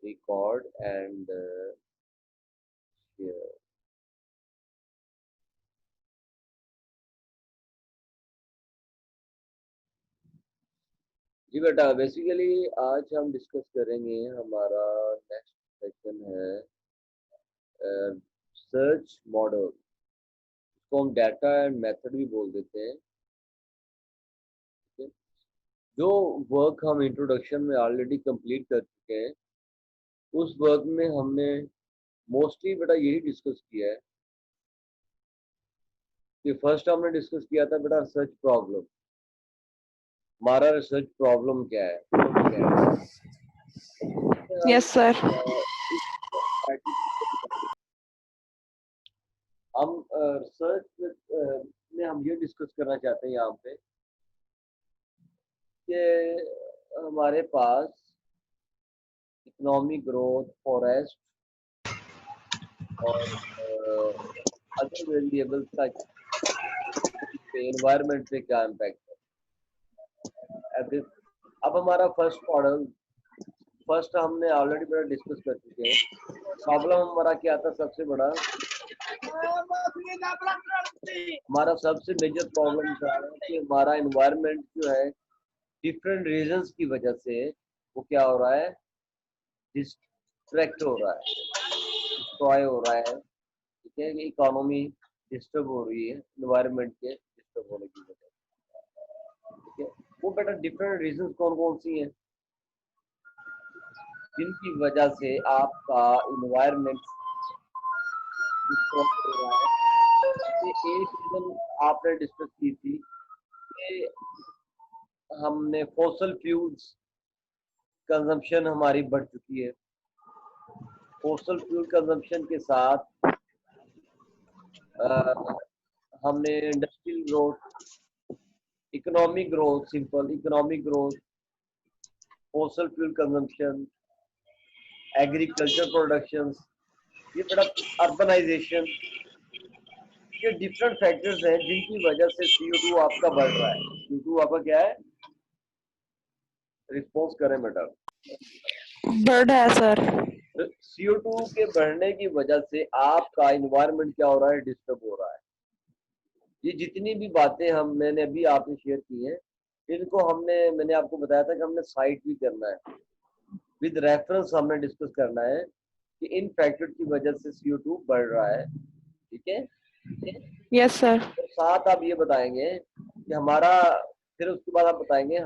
record and share. जी बेटा, basically आज हम डिस्कस करेंगे, हमारा नेक्स्ट सेक्शन है सर्च मॉडल, इसको हम डाटा एंड मेथड भी बोल देते हैं। जो वर्क हम इंट्रोडक्शन में ऑलरेडी कंप्लीट कर चुके हैं, उस वर्क में हमने मोस्टली बेटा यही डिस्कस किया है कि फर्स्ट हमने डिस्कस किया था बेटा रिसर्च प्रॉब्लम। हमारा रिसर्च प्रॉब्लम क्या है? Yes sir. हम रिसर्च में हम ये डिस्कस करना चाहते हैं यहाँ पे कि हमारे पास इकोनॉमिक ग्रोथ, फॉरेस्ट और अदर वेरिएबल्स का एनवायरनमेंट पे क्या इम्पैक्ट है। अब हमारा फर्स्ट हमने ऑलरेडी बड़ा डिस्कस कर चुके हैं। प्रॉब्लम हमारा क्या था? सबसे बड़ा हमारा सबसे मेजर प्रॉब्लम था कि हमारा एनवायरनमेंट जो है डिफरेंट रीजंस की वजह से वो क्या हो रहा है, डिस्ट्रैक्ट हो रहा है, डिस्ट्रॉय हो रहा है। ठीक है, इकोनॉमी डिस्टर्ब हो रही है एनवायरनमेंट के डिस्टर्ब होने की वजह से। ठीक है, वो बेटा डिफरेंट रीजंस कौन कौन सी हैं जिनकी वजह से आपका इन्वायरमेंट डिस्टर्ब हो रहा है। एक रीजन आपने डिस्कस की थी कि हमने फॉसल फ्यूल्स कंजम्पशन हमारी बढ़ चुकी है। फॉसल फ्यूल कंजम्पशन के साथ हमने industrial growth, economic growth, simple economic growth, fossil fuel consumption, agriculture production, ये बड़ा अर्बनाइजेशन, ये डिफरेंट फैक्टर्स हैं जिनकी वजह से CO2 आपका बढ़ रहा है। CO2 आपका क्या है? रिस्पॉन्स करें बेटा। बढ़ है सर। CO2 के बढ़ने की वजह से आपका इन्वायरमेंट क्या हो रहा है? डिस्टर्ब हो रहा है। ये जितनी भी बातें मैंने अभी आपसे शेयर की हैं, इनको मैंने आपको बताया था कि हमने साइट भी करना है, विद रेफरेंस हमने डिस्कस करना है कि इन फैक्टर की वजह से CO2 बढ़ रहा है। ठीक है, यस सर। तो साथ आप ये बताएंगे कि हमारा, फिर उसके बाद आप बताएंगे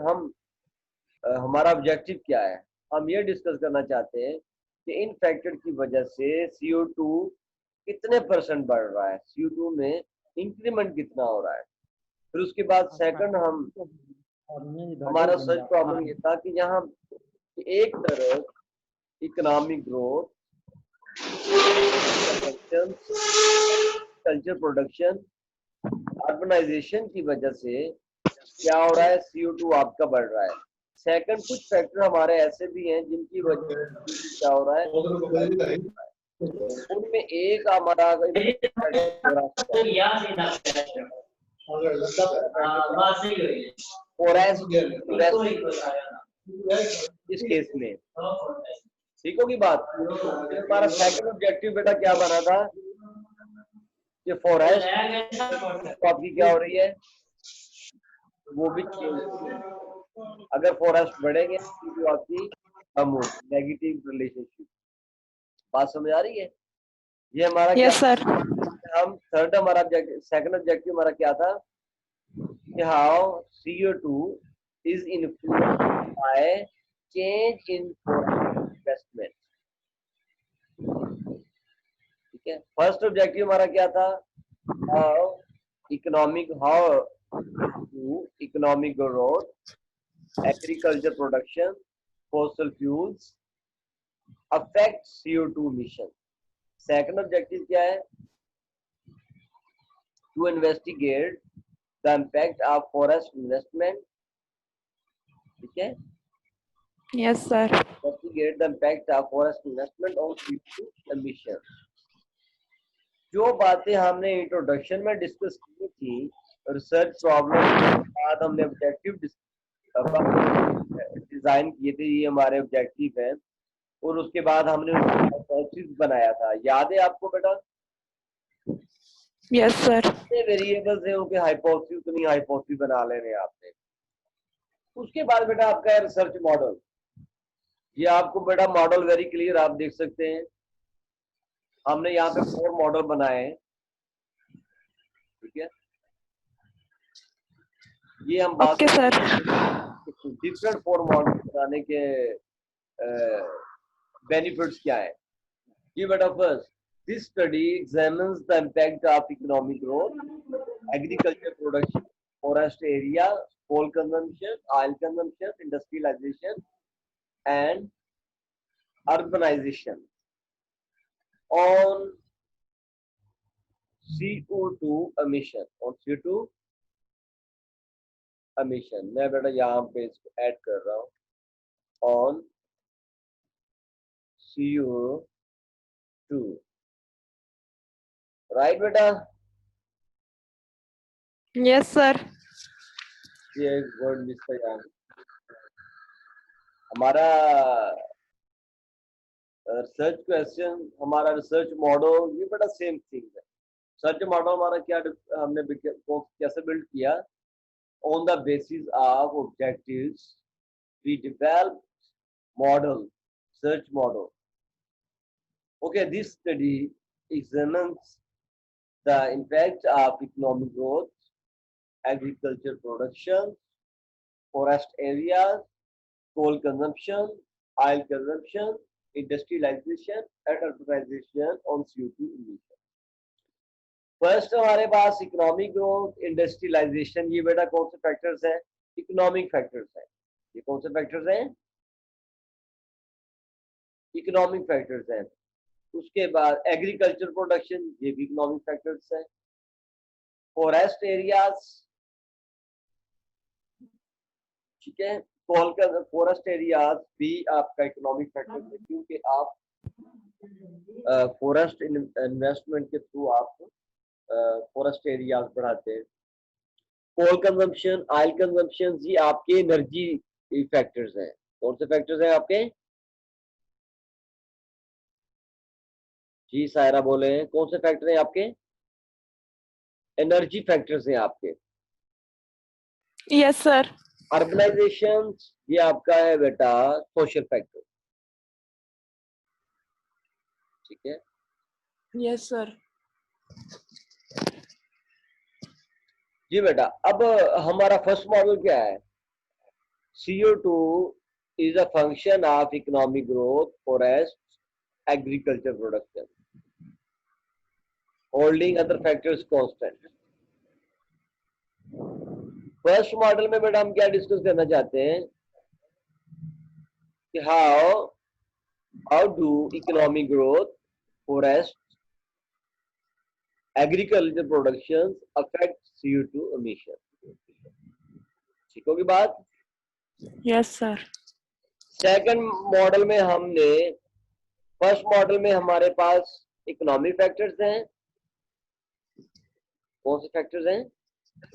हमारा ऑब्जेक्टिव क्या है। हम ये डिस्कस करना चाहते हैं कि इन फैक्टर की वजह से CO2 कितने % बढ़ रहा है, CO2 में इंक्रीमेंट कितना हो रहा है। फिर उसके बाद सेकंड हमारा सर्च प्रॉब्लम ये था कि यहाँ एक तरफ economic growth, culture production, urbanisation की वजह से क्या हो रहा है? CO2 आपका बढ़ रहा है। सेकंड, कुछ फैक्टर हमारे ऐसे भी हैं जिनकी वजह से क्या हो रहा है, उनमें एक हमारा इस केस में ठीक होगी बात। हमारा सेकंड ऑब्जेक्टिव बेटा क्या बना था कि फॉरेस्ट आपकी क्या हो रही है, वो भी चेंज। अगर फॉरेस्ट बढ़ेंगे तो आपकी कम होगी, नेगेटिव रिलेशनशिप। बात समझ आ रही है? ये हमारा क्या? Yes sir. हम थर्ड हमारा सेकंड ऑब्जेक्टिव हमारा क्या था कि how CO2 is influenced by change in investment. ठीक है, फर्स्ट ऑब्जेक्टिव हमारा क्या था? How economic growth, agriculture production, fossil fuels affect CO2 emission। Second objective क्या है? To investigate the impact of forest investment. ठीक है, yes sir. Investigate the impact of forest investment on CO2 emission। जो बातें हमने इंट्रोडक्शन में discuss की थी, रिसर्च प्रॉब्लम के बाद हमने ऑब्जेक्टिव डिजाइन किए थे, ये हमारे ऑब्जेक्टिव हैं, और उसके बाद हमने उसको हाइपोथेसिस बनाया था, याद है आपको बेटा? Yes sir. कितने वेरिएबल्स हैं उनके हाइपोथेसिस, उतनी हाइपोथेसिस बना लेने आपने। उसके बाद बेटा आपका है रिसर्च मॉडल। ये आपको बेटा मॉडल वेरी क्लियर आप देख सकते हैं, हमने यहाँ पे 4 मॉडल बनाए हैं, ठीक है। ये हम बात ओके सर। डिफरेंट 4 मॉडल बनाने के बेनिफिट्स क्या है। ये बेटा first, this study examines the impact of economic growth, agriculture production, forest area, coal consumption, oil consumption, industrialization and urbanization on CO2 emission, on CO2 emission। मैं बेटा यहाँ पे इसको ऐड कर रहा हूँ, on CO2, राइट बेटा? Yes sir. ये एक वर्ड मिस था यहाँ, हमारा रिसर्च क्वेश्चन, हमारा रिसर्च मॉडल, ये बेटा सेम थिंग है। सर्च मॉडल हमारा क्या, हमने कैसे बिल्ड किया? On the basis of objectives we develop model, search model. Okay, this study examines the impact of economic growth, agriculture production, forest areas, coal consumption, oil consumption, industrialization and urbanization on CO2 emission। First हमारे पास economic growth, industrialisation, ये बेटा कौन से factors हैं? Economic factors हैं। ये कौन से फैक्टर्स हैं? इकोनॉमिक फैक्टर्स हैं। उसके बाद एग्रीकल्चर प्रोडक्शन, ये भी इकोनॉमिक फैक्टर्स हैं। फॉरेस्ट एरियाज, ठीक है, कोल का फॉरेस्ट एरियाज भी आपका इकोनॉमिक फैक्टर है, क्योंकि आप फॉरेस्ट इन्वेस्टमेंट के थ्रू आप फॉरेस्ट एरियाज बढ़ाते हैं। कोल कंजम्पशन, ऑयल कंजम्पशन, ये आपके एनर्जी फैक्टर्स हैं। कौन से फैक्टर्स हैं आपके? जी सायरा बोले हैं, कौन से फैक्टर हैं आपके? एनर्जी फैक्टर्स हैं आपके। Yes sir. अर्बनाइजेशन, ये आपका है बेटा सोशल फैक्टर, ठीक है। Yes sir. जी बेटा, अब हमारा फर्स्ट मॉडल क्या है? CO2 is a function of economic growth, forest, agriculture production, holding other factors constant। First model में बेटा हम क्या डिस्कस करना चाहते हैं कि how do economic growth, forest, agriculture production affect CO2 emission। ठीक होगी बात? Yes sir. सेकंड मॉडल में हमने, फर्स्ट मॉडल में हमारे पास इकोनॉमिक फैक्टर्स हैं। कौन से फैक्टर्स हैं?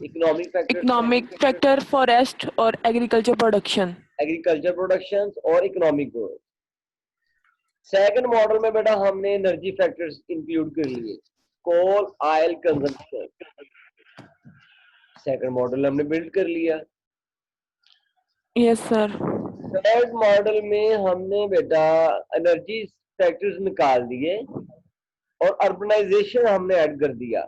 Economic factors, economic factor, forest और एग्रीकल्चर प्रोडक्शन। एग्रीकल्चर प्रोडक्शन और इकोनॉमिक ग्रोथ। सेकंड मॉडल में बेटा हमने एनर्जी फैक्टर्स इंक्लूड कर लिए, कोल, ऑयल कंजम्पशन। सेकंड मॉडल हमने बिल्ड कर लिया। Yes sir. थर्ड मॉडल में हमने बेटा एनर्जी फैक्टर्स निकाल दिए और अर्बनाइजेशन हमने ऐड कर दिया।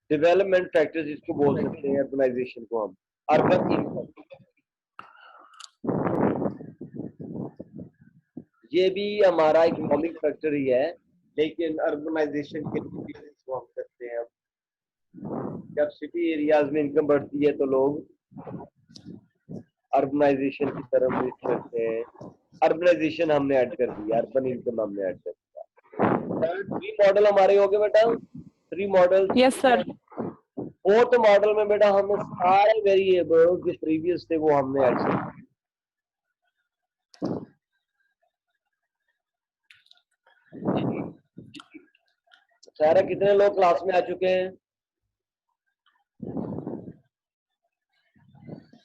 डेवलपमेंट फैक्टर्स इसको बोल सकते हैं, अर्बनाइजेशन को हम अर्बन इनकम। ये भी हमारा इकोनॉमिक फैक्टर ही है, लेकिन अर्बनाइजेशन के लिए इसको हम करते हैं। जब सिटी एरियाज में इनकम बढ़ती है तो लोग अर्बनाइजेशन की तरफ मूव करते हैं। अर्बनाइजेशन हमने ऐड कर दिया, अर्बन इनकम हमने ऐड कर दिया। 3 मॉडल हमारे हो गए बेटा, 3 model. Yes sir. Fourth model में बेटा हमने सारे वेरिएबल जो प्रीवियस थे वो हमने ऐड कर दिए। सारा कितने लोग क्लास में आ चुके हैं?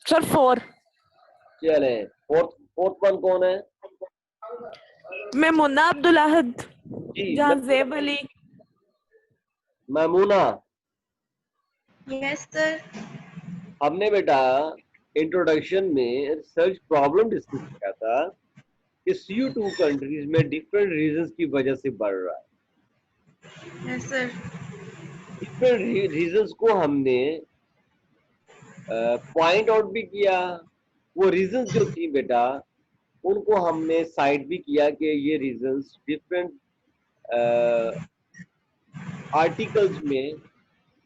सर 4। चले, फोर्थ वन कौन है? मैं मुन्ना अब्दुल अहद, जी Jahanzeb Ali. Maimoona, yes sir. हमने बेटा इंट्रोडक्शन में रिसर्च प्रॉब्लम डिस्कस किया था कि CO2 कंट्रीज में डिफरेंट रीजंस की वजह से बढ़ रहा है। Yes sir. डिफरेंट रीजंस को हमने पॉइंट आउट भी किया। वो रीजंस जो थी बेटा उनको हमने साइड भी किया कि ये रीजंस डिफरेंट आर्टिकल्स में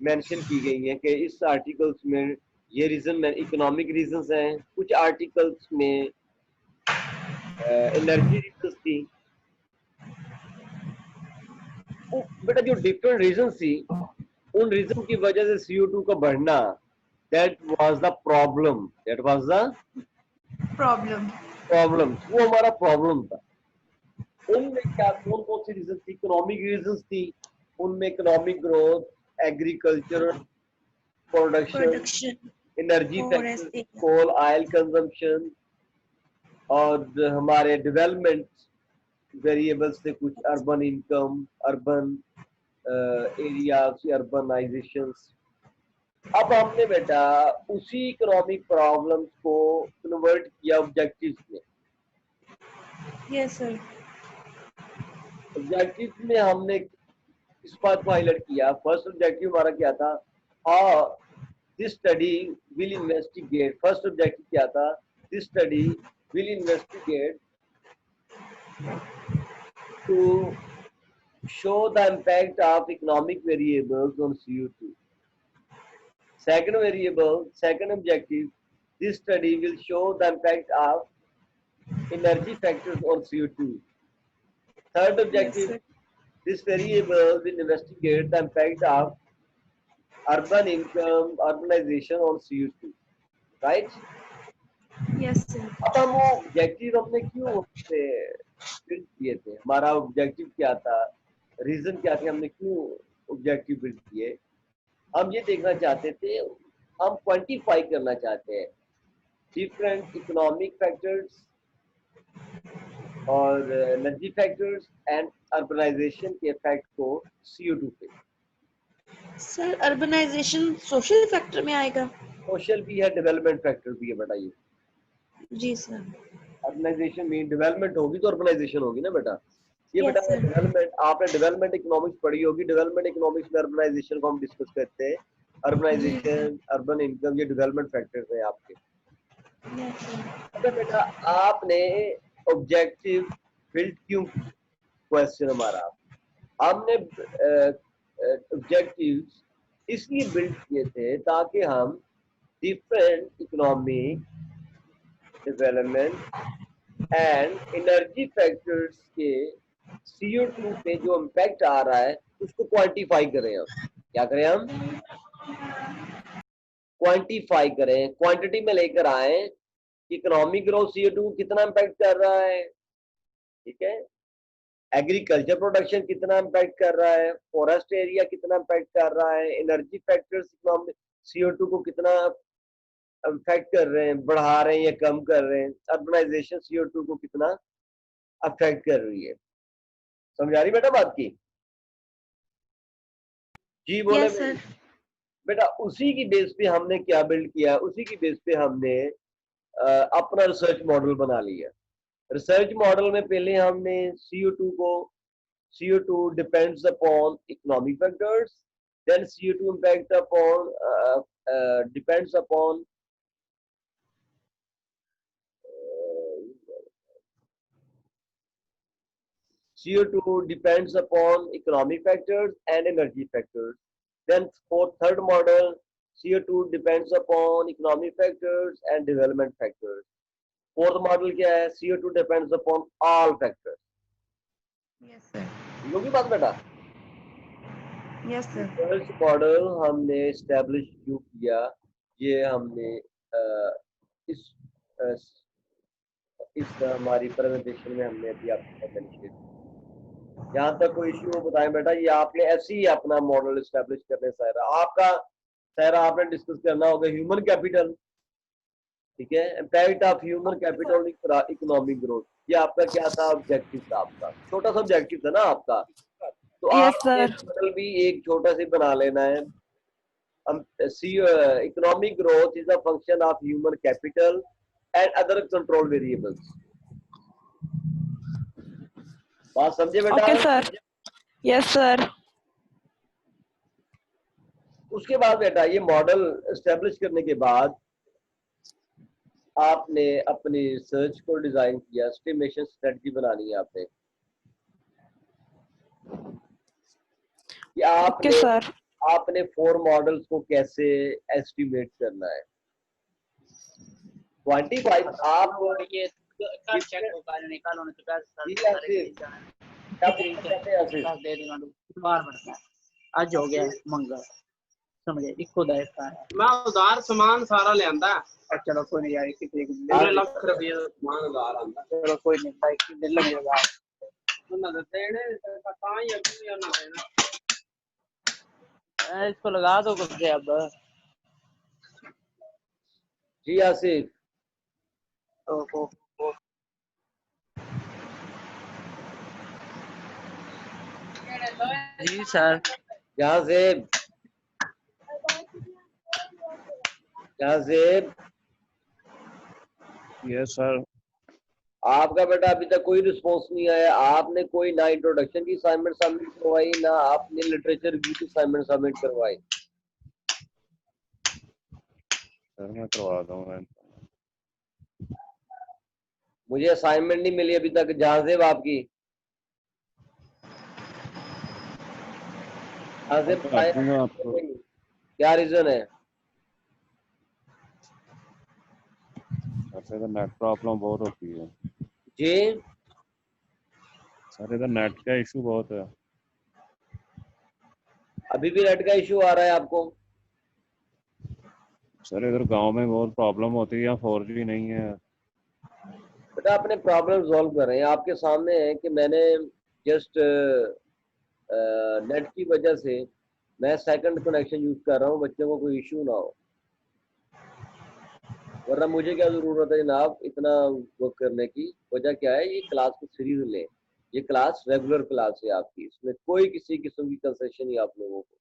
मेंशन की गई हैं कि इस आर्टिकल्स में ये रीजन में इकोनॉमिक रीजंस हैं, कुछ आर्टिकल्स में एनर्जी रीजंस थी। बेटा जो डिफरेंट रीजंस थी उन रीजन की वजह से CO2 का बढ़ना, that was the problem, that was the problem, वो हमारा प्रॉब्लम था। उनमें क्या कौन कौन सी रीजन थी? इकोनॉमिक रीजंस थी, उनमें economic growth, agriculture production, energy factor, coal oil consumption, और हमारे डेवलपमेंट वेरिएबल्स थे कुछ, urban income, urban areas, urbanisations. अब हमने बेटा उसी इकोनॉमिक प्रॉब्लम्स को कन्वर्ट किया ऑब्जेक्टिव्स में। Yes sir. ऑब्जेक्टिव में हमने इस बात को हाईलाइट किया, फर्स्ट ऑब्जेक्टिव हमारा क्या था? How this study will investigate, first objective क्या था? This study will investigate to show the impact of economic variables on CO2. Second objective, this study will show the impact of energy factors on CO2. Third objective, Yes, this variable will investigate the impact of urban income, urbanization on CO2. Right? yes sir. अब हम वो objective हमने क्यों build किए थे? हमारा objective क्या था, रीजन क्या थे, हमने क्यों ऑब्जेक्टिव बिल्ड किए? हम ये देखना चाहते थे, हम क्वांटिफाई करना चाहते हैं डिफरेंट इकोनॉमिक फैक्टर्स और एनर्जी फैक्टर्स एंड अर्बनाइजेशन के इफेक्ट को CO2 पे। सर अर्बनाइजेशन सोशल फैक्टर में आएगा? सोशल भी है, डेवलपमेंट फैक्टर भी है बेटा। ये जी सर। अर्बनाइजेशन में डेवलपमेंट होगी तो अर्बनाइजेशन होगी ना बेटा। ये Yes, बेटा sir. डेवलपमेंट, आपने डेवलपमेंट इकोनॉमिक्स पढ़ी होगी, डेवलपमेंट इकोनॉमिक्स में अर्बनाइजेशन को हम डिस्कस करते हैं। अर्बनाइजेशन, अर्बन इनकम, ये डेवलपमेंट फैक्टर्स हैं आपके। Yes, sir. अच्छा बेटा, आपने ऑब्जेक्टिव बिल्ड क्यों की? क्वेश्चन हमारा, हमने ऑब्जेक्टिव्स इसलिए बिल्ड किए थे ताकि हम different economic, development and energy factors के CO2 पे जो इम्पैक्ट आ रहा है उसको क्वांटिफाई करें। हम क्या करें? हम क्वांटिफाई करें, क्वांटिटी में लेकर आए। इकोनॉमिक ग्रोथ CO2 कितना इम्पैक्ट कर रहा है, ठीक है, एग्रीकल्चर प्रोडक्शन कितना इम्पैक्ट कर रहा है, फॉरेस्ट एरिया कितना इम्पैक्ट कर रहा है, एनर्जी फैक्टर्स इकोनॉमिक CO2 को कितना इफेक्ट कर रहे हैं, बढ़ा रहे हैं या कम कर रहे हैं, अर्बनाइजेशन CO2 को कितना अफेक्ट कर रही है। समझ आ रही बेटा बात की? जी बोले। Yes, sir. बेटा उसी की बेस पे हमने क्या बिल्ड किया, उसी की बेस पे हमने अपना रिसर्च मॉडल बना लिया। रिसर्च मॉडल में पहले हमने CO2 depends upon economic factors, then CO2 impact upon depends upon CO2 depends upon economic factors and energy factors. Then for third model, CO2 depends upon economic factors and development factors. Fourth model क्या है? CO2 depends upon all factors. Yes, sir. योगी बात बेटा? Yes, sir. First model हमने establish क्यों किया? ये हमने इस हमारी प्रेजेंटेशन में हमने अभी आपको शेयर। यहाँ तक कोई इश्यू हो बताएं बेटा। ये आपने ऐसे ही अपना मॉडल एस्टेब्लिश करने सायरा आपने डिस्कस करना होगा ह्यूमन कैपिटल, ठीक है, impact of human capital economic growth. ये आपका क्या था, ऑब्जेक्टिव था आपका, छोटा सा ऑब्जेक्टिव था ना आपका। तो Yes, आपने sir. मॉडल भी एक छोटा सा बना लेना है। Economic growth is a function of human capital and other control variables. बात समझे बेटा? Okay, sir. Yes, sir. उसके बाद बेटा ये मॉडल एस्टेब्लिश करने के बाद आपने अपनी रिसर्च को डिजाइन किया, एस्टिमेशन स्ट्रेटजी बनानी है आपने कि Okay, sir. आपने 4 मॉडल्स को कैसे एस्टिमेट करना है। 25 आप ये कल चेक होगा निकालो ना तो जी आसिफ, क्या पूछना चाहते हैं आसिफ? दे दूंगा बार बढ़ता है। आज हो गया मंगल समझे इको दा एक है मैं उधार सामान सारा ले आंदा चलो कोई नहीं यार कितने पूरे लाख रुपए सामान उधार आंदा चलो कोई नहीं भाई कितने लगेगा उन्होंने देते हैं पता ही अभी ना देना इसको लगा दो कुछ अब जी आसिफ। जी सर यहाँ से यस सर। आपका बेटा अभी तक कोई रिस्पॉन्स नहीं आया। आपने कोई ना इंट्रोडक्शन की असाइनमेंट सबमिट करवाई, ना आपने लिटरेचर रिव्यू की असाइनमेंट सबमिट करवाई। सर मैं करवा दूंगा। मुझे असाइनमेंट नहीं मिली अभी तक। जहाजेब आपकी आपको क्या रीजन है? सर इधर नेट प्रॉब्लम बहुत होती है जी सर, इधर नेट का इशू बहुत है। अभी भी नेट का इशू आ रहा है आपको? सर इधर गांव में बहुत प्रॉब्लम होती है, यहाँ 4G नहीं है। बेटा अपने प्रॉब्लम सॉल्व कर रहे हैं। आपके सामने है कि मैंने जस्ट नेट की वजह से मैं सेकंड कनेक्शन यूज कर रहा हूँ, बच्चों को कोई इशू ना हो। वरना मुझे क्या जरूरत है जनाब इतना वर्क करने की? वजह क्या है, ये क्लास को सीरीज लें। ये क्लास रेगुलर क्लास है आपकी, इसमें कोई किसी किस्म की कंसेशन नहीं आप लोगों को।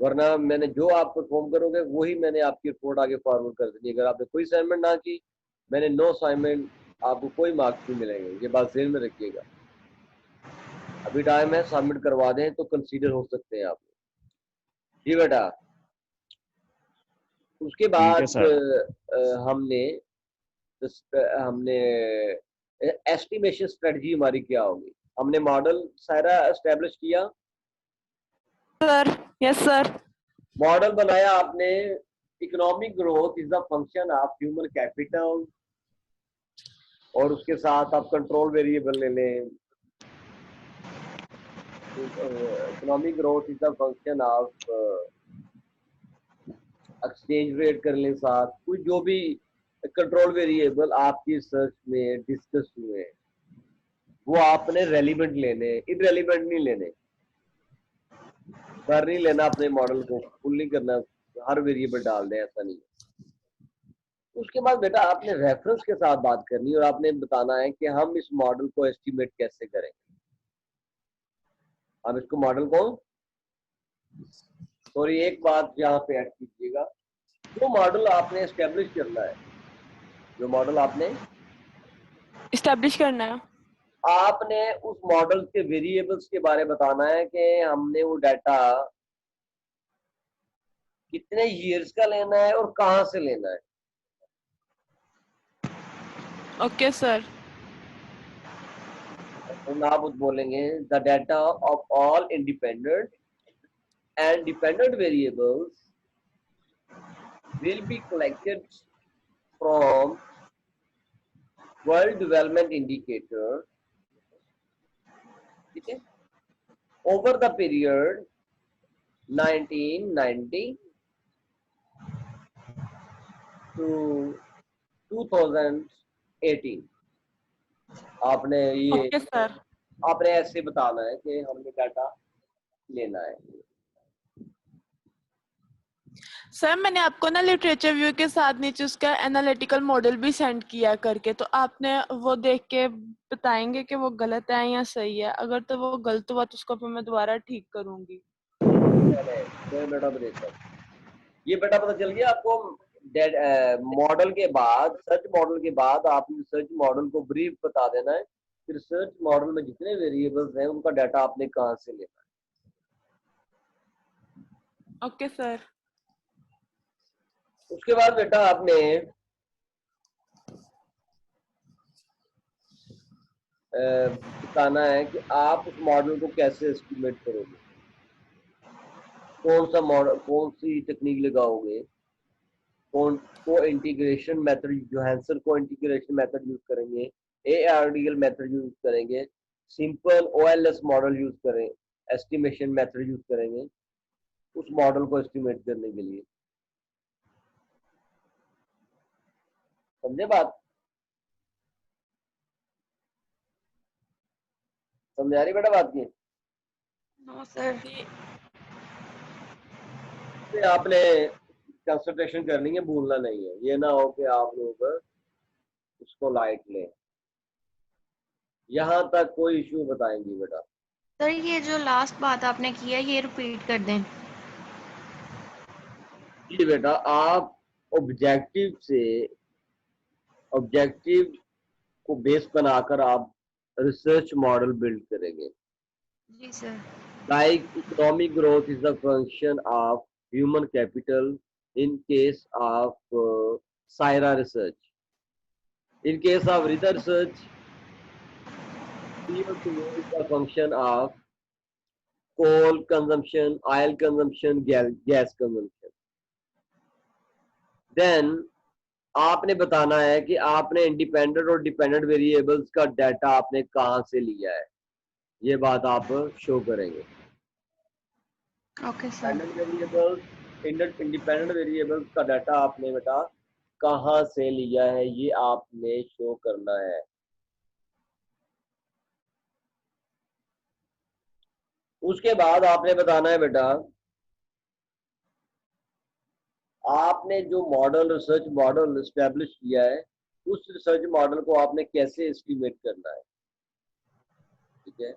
वरना मैंने जो आप परफॉर्म करोगे वही मैंने आपकी रिपोर्ट आगे फॉरवर्ड कर देनी। अगर आपने कोई असाइनमेंट ना की, मैंने नो असाइनमेंट, आपको कोई मार्क्स नहीं मिलेंगे। ये बात ध्यान में रखिएगा। अभी टाइम है, सबमिट करवा दें तो कंसीडर हो सकते हैं आप। जी बेटा। उसके बाद हमने एस्टिमेशन स्ट्रेटजी हमारी क्या होगी। हमने मॉडल सारा एस्टेब्लिश किया। Sir. Yes, sir. मॉडल बनाया आपने। Economic growth is the function of human capital, और उसके साथ आप कंट्रोल वेरिएबल ले लें। Economic growth is the function of exchange rate कर लें साथ। कुछ जो भी कंट्रोल वेरिएबल आपकी रिसर्च में डिस्कस हुए हैं वो आपने रेलिवेंट लेने, इररेलिवेंट नहीं लेने। कर नहीं लेना अपने मॉडल को, फुल नहीं करना, हर वेरिएबल डाल दें, ऐसा नहीं। उसके बाद बेटा आपने रेफरेंस के साथ बात करनी और आपने बताना है कि हम इस मॉडल को एस्टिमेट कैसे करें। हम इसको मॉडल को, सॉरी एक बात यहाँ पे ऐड कीजिएगा, जो मॉडल आपने एस्टेब्लिश करना है, जो मॉडल आपने Establish करना है. आपने उस मॉडल के वेरिएबल्स के बारे में बताना है कि हमने वो डाटा कितने ईयर्स का लेना है और कहां से लेना है। Okay, sir. आप बोलेंगे the data of all independent and dependent variables will be collected from World Development Indicator, ठीक है, over the period 1990 to 2018। आपने ये Okay, sir. आपने ऐसे बताना है कि हमने डाटा लेना है। सर मैंने आपको ना लिटरेचर व्यू के साथ नीचे उसका एनालिटिकल मॉडल भी सेंड किया करके, तो आपने वो देख के बताएंगे कि वो गलत है या सही है। अगर तो वो गलत हुआ तो उसको फिर मैं दोबारा ठीक करूंगी। बेटा ब्रेकअप ये बेटा पता चल गया आपको। मॉडल के बाद, सर्च मॉडल के बाद आपने सर्च मॉडल को ब्रीफ बता देना है, फिर सर्च मॉडल में जितने वेरिएबल्स हैं उनका डाटा आपने कहाँ से लेना है। Okay sir. उसके बाद बेटा आपने बताना है कि आप उस मॉडल को कैसे एस्टिमेट करोगे, कौन सा मॉडल, कौन सी टेक्निक लगाओगे, कौन को इंटीग्रेशन मेथड, जोहानसन को इंटीग्रेशन मेथड यूज करेंगे, एआरडीएल मेथड यूज करेंगे, सिंपल ओएलएस मॉडल यूज करें, एस्टिमेशन मेथड यूज करेंगे उस मॉडल को एस्टिमेट करने के लिए। समझे बात? समझ आ रही बेटा बात की? No sir. आपने कंसंट्रेशन करनी है, भूलना नहीं है, ये ना हो कि आप लोग उसको लाइट लें। यहाँ तक कोई इश्यू बताएंगी बेटा? सर ये जो लास्ट बात आपने की है ये रिपीट कर दें। जी बेटा, आप ऑब्जेक्टिव को बेस बनाकर आप रिसर्च मॉडल बिल्ड करेंगे। जी sir. Like economic growth is the function of human capital in case of Saira research. In case of Rida research, CO2 is the function of coal consumption, oil consumption, gas consumption. Then आपने बताना है कि आपने independent और dependent variables का data आपने कहां से लिया है, ये बात आप शो करेंगे। Okay sir. इंडिपेंडेंट वेरिएबल्स का डाटा आपने बेटा कहां से लिया है, ये आपने शो करना है। उसके बाद आपने बताना है बेटा, आपने जो मॉडल, रिसर्च मॉडल एस्टेब्लिश किया है, उस रिसर्च मॉडल को आपने कैसे एस्टिमेट करना है। ठीक है,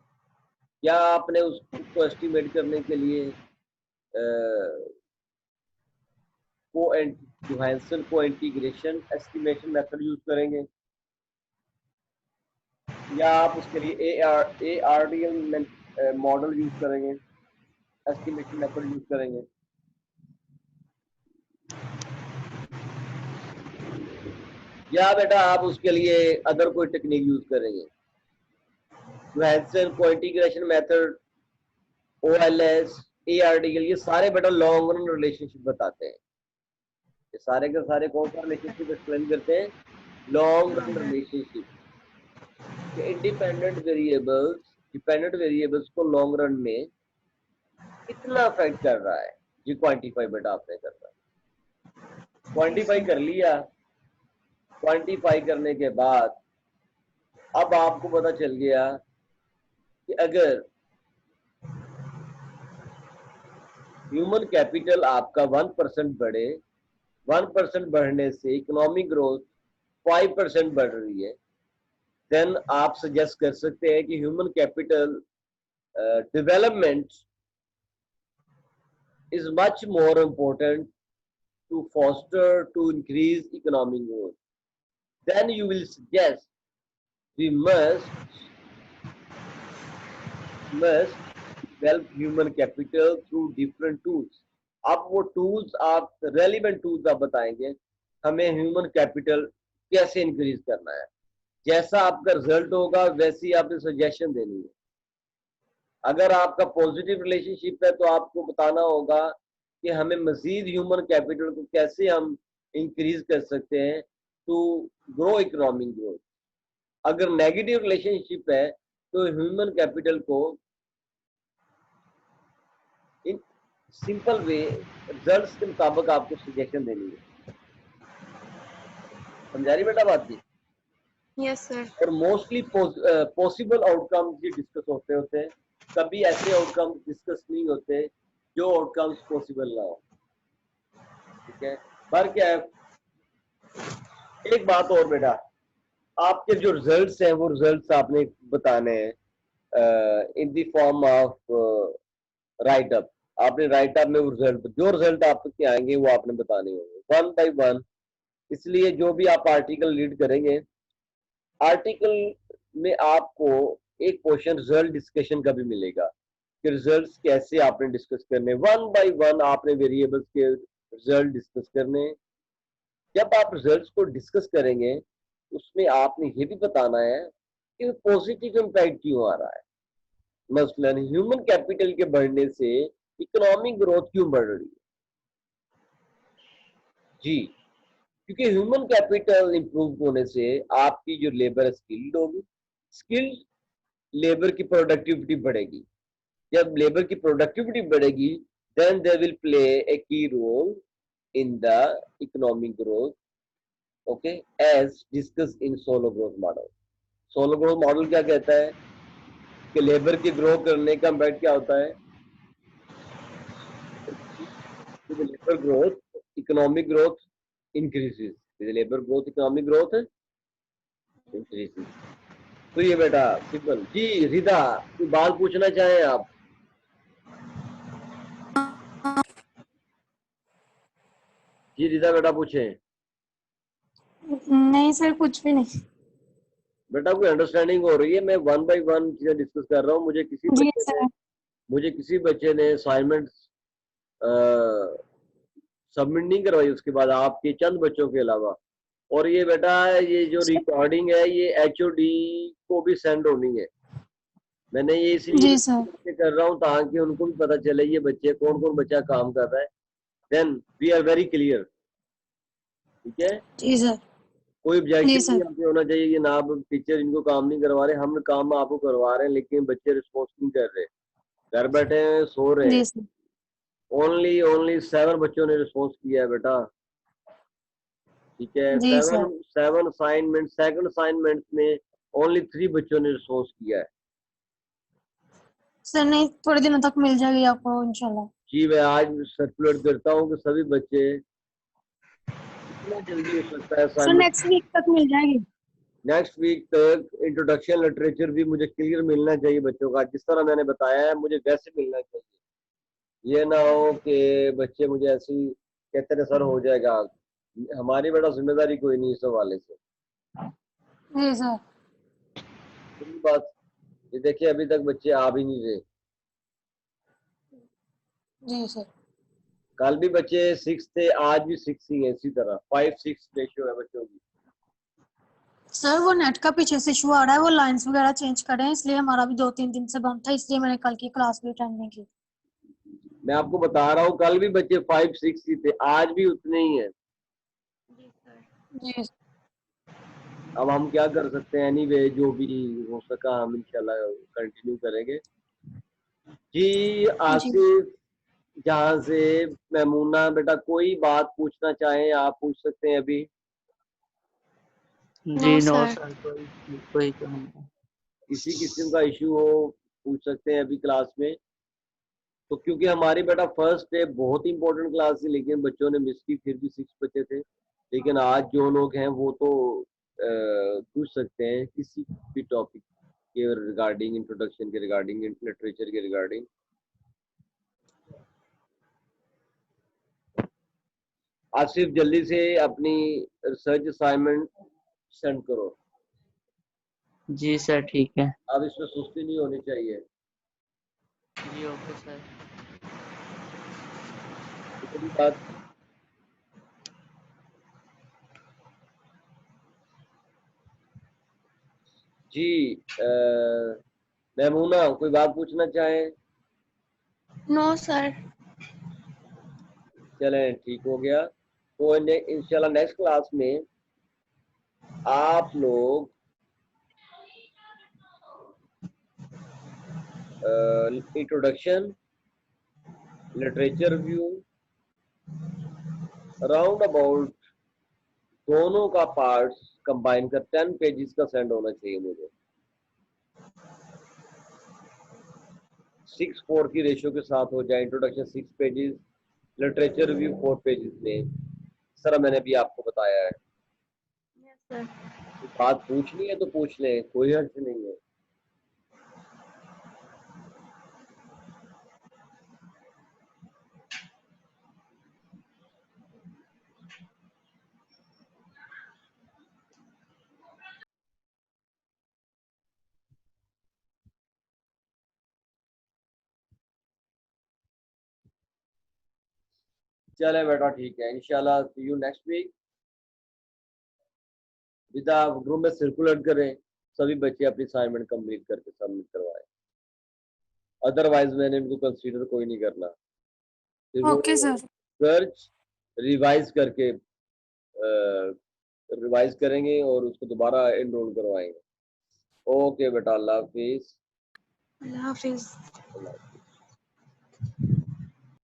क्या आपने उसको एस्टिमेट करने के लिए जोहानसन को इंटीग्रेशन एस्टिमेशन मेथड यूज करेंगे, या आप उसके लिए ARDL मॉडल यूज करेंगे, एस्टिमेशन मेथड यूज करेंगे। या बेटा आप उसके लिए अदर कोई टेक्निक यूज करेंगे। जोहानसन को इंटीग्रेशन मेथड, OLS, ARDL, ये सारे बेटा लॉन्ग रन रिलेशनशिप बताते हैं। ये सारे के सारे कौन सा रिलेशनशिप एक्सप्लेन करते हैं? Long run relationship. Independent variables को लॉन्ग रन में कितना अफेक्ट कर रहा है, ये क्वांटिफाई बेटा आपने करना है। क्वांटिफाई कर लिया, क्वांटिफाई करने के बाद अब आपको पता चल गया कि अगर ह्यूमन कैपिटल आपका 1% बढ़े, 1% बढ़ने से इकोनॉमिक ग्रोथ 5% बढ़ रही है, देन आप सजेस्ट कर सकते हैं कि human capital development is much more important to foster, to increase economic growth. Then you will suggest we must develop human capital through different tools. अब वो टूल्स आप, रेलिवेंट टूल्स आप बताएंगे हमें ह्यूमन कैपिटल कैसे इंक्रीज करना है। जैसा आपका रिजल्ट होगा वैसी आपने सजेशन देनी है। अगर आपका पॉजिटिव रिलेशनशिप है तो आपको बताना होगा कि हमें मजीद ह्यूमन कैपिटल को कैसे हम इंक्रीज कर सकते हैं टू ग्रो इकोनॉमिक ग्रोथ। अगर नेगेटिव रिलेशनशिप है तो ह्यूमन कैपिटल को इन सिंपल वे रिजल्ट्स के मुताबिक आपको सजेशन देनी है। समझा रही बेटा बात की? Yes sir. और मोस्टली पॉसिबल आउटकम्स ये डिस्कस होते हैं, कभी ऐसे आउटकम्स डिस्कस नहीं होते जो आउटकम्स पॉसिबल ना हो। ठीक है, पर क्या है, एक बात और बेटा, आपके जो रिजल्ट्स हैं वो रिजल्ट्स आपने बताने हैं in the form of right up. आपने राइट अप में वो रिजल्ट, जो रिजल्ट आपके आएंगे वो आपने बताने होंगे वन बाय वन। इसलिए जो भी आप आर्टिकल रीड करेंगे, आर्टिकल में आपको एक क्वेश्चन रिजल्ट डिस्कशन का भी मिलेगा कि रिजल्ट्स कैसे आपने डिस्कस करने, वन बाय वन आपने वेरिएबल्स के रिजल्ट डिस्कस करने। जब आप रिजल्ट्स को डिस्कस करेंगे उसमें आपने ये भी बताना है कि पॉजिटिव इम्पैक्ट क्यों आ रहा है। मसलन ह्यूमन कैपिटल के बढ़ने से इकोनॉमिक ग्रोथ क्यों बढ़ रही है जी, क्योंकि ह्यूमन कैपिटल इंप्रूव होने से आपकी जो लेबर स्किल्ड होगी, स्किल्ड लेबर की प्रोडक्टिविटी बढ़ेगी। जब लेबर की प्रोडक्टिविटी बढ़ेगी then they will play a key role in the economic growth, okay, as discuss in Solow growth model. Solow growth model क्या कहता है कि लेबर की ग्रो करने का इम्पैक्ट क्या होता है, labour growth economic growth increases, labour growth economic growth increases. तो ये बेटा सिंपल जी। रिदा कोई बात पूछना चाहें आप? जी रिदा बेटा पूछें। नहीं सर, कुछ भी नहीं। बेटा कोई अंडरस्टैंडिंग हो रही है? मैं वन बाय वन चीजें डिस्कस कर रहा हूँ। जी सर। मुझे किसी बच्चे ने असाइनमेंट सबमिट नहीं करवाई उसके बाद, आपके चंद बच्चों के अलावा। और ये बेटा ये जो रिकॉर्डिंग है ये HOD को भी सेंड होनी है। मैंने ये इसलिए जी सर। कर रहा हूँ ताकि उनको भी पता चले ये बच्चे कौन कौन बच्चा काम कर रहा है। Then we are very clear, ठीक है। जी सर। कोई जी ऑब्जेक्शन सर। नहीं आपके होना चाहिए कि ना आप टीचर इनको काम नहीं करवा रहे, हम काम आपको करवा रहे हैं लेकिन बच्चे रिस्पॉन्स नहीं कर रहे, घर बैठे हैं, सो रहे हैं। जी सर। ओनली 7 बच्चों ने रिस्पॉन्स किया है बेटा, ठीक है। जी सर। 7 असाइनमेंट, सेकंड असाइनमेंट में ओनली 3 बच्चों ने रिस्पॉन्स किया है। सर नहीं, थोड़े दिनों तक मिल जाएगी आपको इंशाल्लाह। जी मैं आज सर्कुलेट करता हूँ कि सभी बच्चे, कितना जल्दी हो सकता है सर असाइनमेंट, नेक्स्ट वीक तक मिल जाएगी। नेक्स्ट वीक तक इंट्रोडक्शन लिटरेचर भी मुझे क्लियर मिलना चाहिए बच्चों का, जिस तरह मैंने बताया है मुझे वैसे मिलना चाहिए। ये ना हो कि बच्चे मुझे ऐसी कहते हैं सर हो जाएगा। हमारी बड़ा जिम्मेदारी कोई नहीं इस हवाले से। जी सर। दूसरी बात ये देखिए अभी तक बच्चे आ भी नहीं रहे। जी सर। कल भी बच्चे 6 थे, आज भी 6 ही है, इसी तरह 5-6 रेशियो है बच्चों की। सर वो नेट का पीछे से इशू आ रहा है, वो लाइंस वगैरह चेंज कर रहे हैं, इसलिए हमारा भी 2-3 दिन से बंद था, इसलिए मैंने कल की क्लास भी अटेंड नहीं की। मैं आपको बता रहा हूँ कल भी बच्चे 5-6 ही थे, आज भी उतने ही हैं। जी। अब हम क्या कर सकते हैं, एनीवे जो भी हो सका हम इंशाल्लाह कंटिन्यू करेंगे। जी आसिफ जहाँ से मैमूना बेटा कोई बात पूछना चाहें आप पूछ सकते हैं अभी। जी नो सर, कोई तो नहीं। किसी किस्म का इशू हो पूछ सकते हैं अभी क्लास में। तो क्योंकि हमारी बेटा फर्स्ट डे बहुत ही इंपॉर्टेंट क्लास थी लेकिन बच्चों ने मिस की, फिर भी 6 बच्चे थे। लेकिन आज जो लोग हैं वो तो पूछ सकते हैं किसी भी टॉपिक के रिगार्डिंग, इंट्रोडक्शन के रिगार्डिंग, लिटरेचर के रिगार्डिंग। आसिफ जल्दी से अपनी रिसर्च असाइनमेंट सेंड करो। जी सर ठीक है। अब इसमें सुस्ती नहीं होनी चाहिए। जी ओके सर। दूसरी बात जी मैमूना कोई बात पूछना चाहें? No sir. चलें ठीक हो गया। तो इंशाल्लाह नेक्स्ट क्लास में आप लोग introduction, literature view, around about दोनों का पार्ट्स कंबाइन कर 10 पेजेस का सेंड होना चाहिए मुझे। 6:4 की रेशियो के साथ हो जाए। Introduction 6 pages, literature review 4 pages में। जिस तरह मैंने भी आपको बताया है। Yes, sir. बात पूछनी है तो पूछ लें, कोई हर्ज नहीं है। चले बेटा, ठीक है, इंशाल्लाह सी यू नेक्स्ट वीक। विदा ग्रुप में सर्कुलेट करें, सभी बच्चे अपनी असाइनमेंट कंप्लीट करके सबमिट करवाएं, अदरवाइज मैंने इनको कंसीडर कोई नहीं करना। फिर वो ओके सर। सर्च रिवाइज करके रिवाइज करेंगे और उसको दोबारा एनरोल करवाएंगे। ओके बेटा, अल्लाह हाफिज। Allah Hafiz. अल्लाह हाफिज।